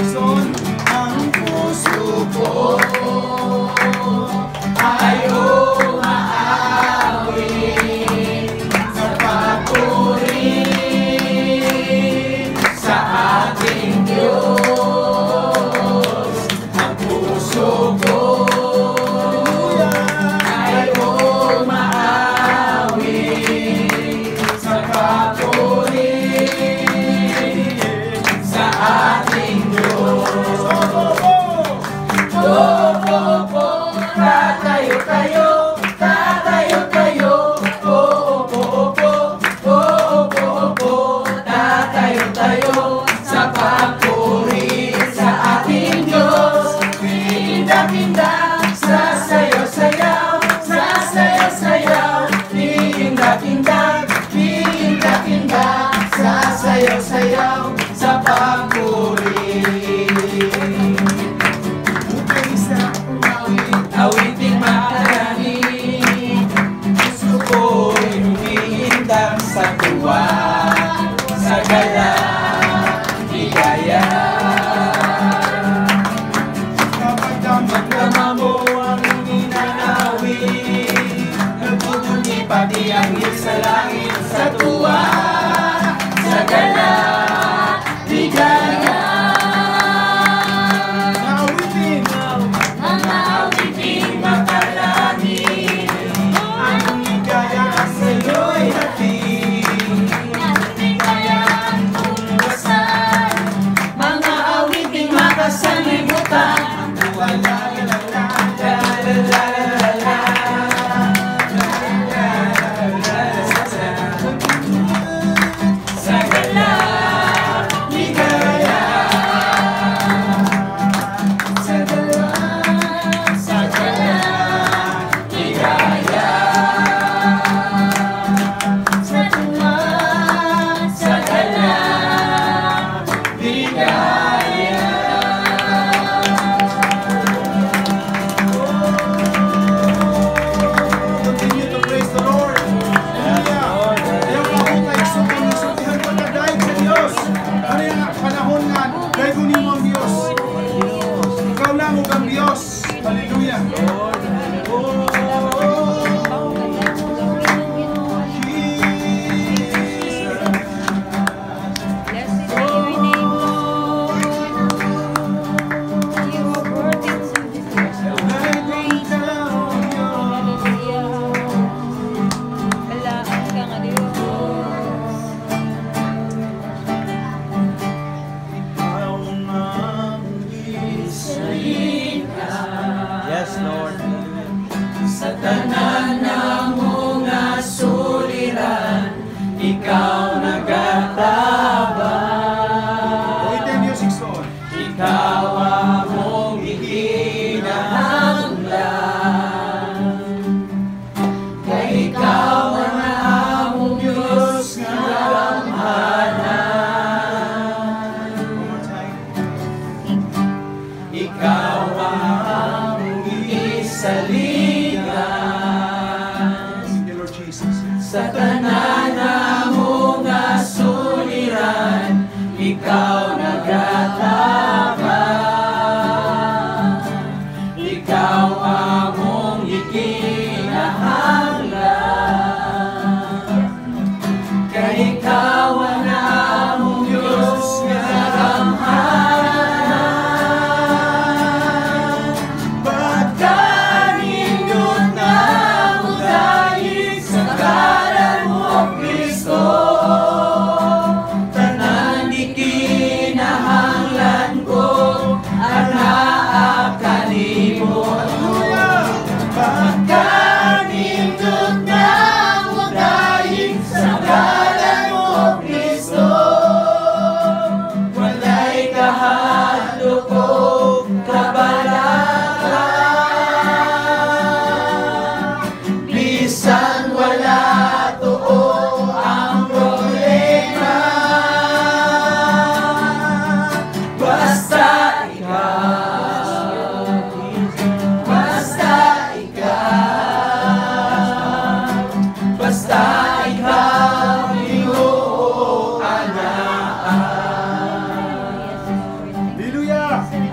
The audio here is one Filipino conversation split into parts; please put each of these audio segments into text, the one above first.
Son, ang puso ko ay umaawit sa papuri sa ating Diyos. Ang puso ko ay umaawit sa papuri sa ating Diyos. Tatayo-tayo, tatayo-tayo, tatayo-tayo sa papuri sa ating Diyos. Tinda-tinda, sasayaw-sayaw, sasayaw-sayaw, tinda-tinda, tinda-tinda, sasayaw-sayaw sa papuri. Awiting makarani, gusto ko'y humihintang sa tuwa, sa gala, ligaya. Kapag damang-dama mo ang ninanawin, nagbubunyi pati ang hit sa langit, sa tuwa, sa gala, ligaya.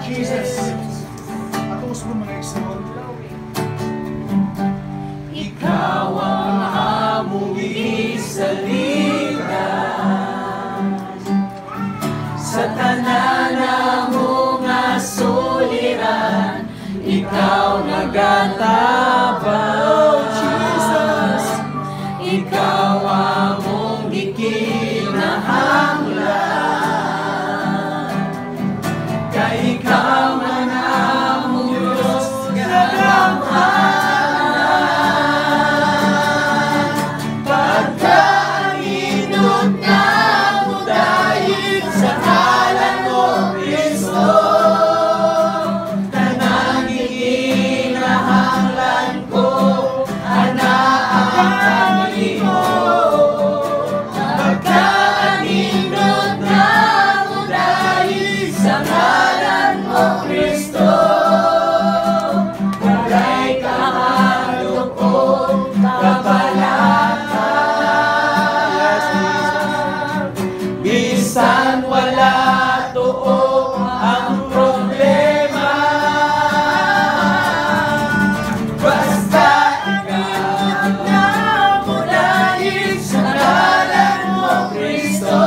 Jesus. Atos mo mga igsoon. Ikaw ang among gisaligan sa tanan among asuliran. Ikaw nagatabang, Jesus. Ikaw among gikinahanglan. Kay ikaw man among Diyos kagamhanan. Pagkainot na mo dahil sa ngalan mo, Kristo. Tanang gikinahanglan ko, anaa kanimo. Pagkainot na mo dahil sa ngalan mo, Kristo. Walay kahadlok o kabalaka. Bisan wala tuo ang problema. Basta ikaw na mo dahil sa ngalan mo, Kristo.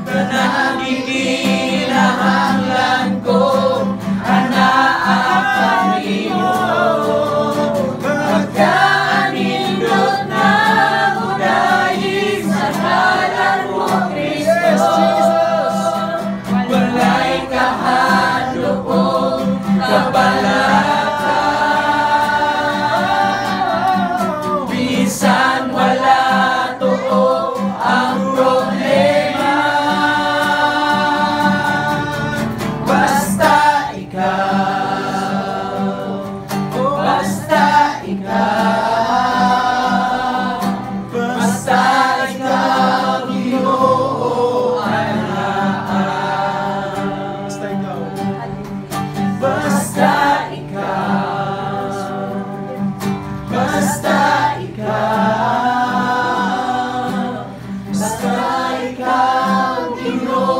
Tanang gikinahanglan ko, anaa kanimo. Pagkaanindot na mo dahil sa ngalan mo, Kristo. Walay kahadlok o kabalaka. Bisan wala tuo ang problema. Basta ikaw, basta ikaw, basta ikaw, Ginoo, anaa. Basta ikaw. Basta ikaw, basta ikaw, basta ikaw, Ginoo,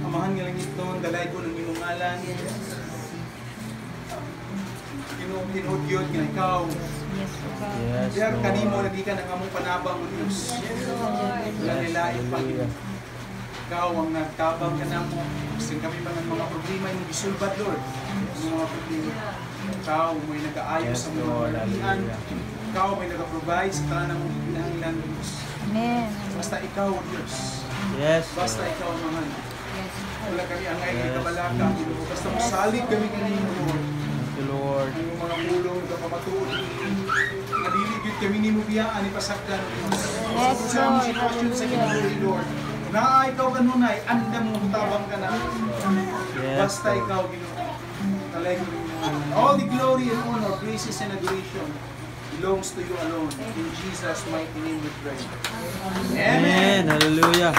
Amahan nga lang ito, dalay ko ng imong ngalan. Tinudyod nga ikaw. Kaya kanimo lagi ka ng among panabang o Diyos. Wala nilain pa. Ikaw ang nagtabang ka na mo. Kasi kami pa ng mga problema yung gisulbad, Lord. Ang mga problema. Ikaw may nag-aayos sa mga malalian. Ikaw may nag-provide sa tanan ng pinangilan ng Diyos. Basta ikaw, Diyos. Yes. Basta ikaw, mahal. Wala kami angay kay kabalaka. Basta masalig kami kanino, Lord. Thank you, Lord. Ang mga pulong ito pamatuon. Naliligid kami ni Mubiyaan, ipasagdan. Sa among sitwasyon sa kinabuhi, Lord. Na ikaw kanunay, anda mong tabang ka na. Basta ikaw, Ginoo. Talay ko rin. All the glory and honor, praises and adoration belongs to you alone. In Jesus' mighty name we pray. Amen. Hallelujah.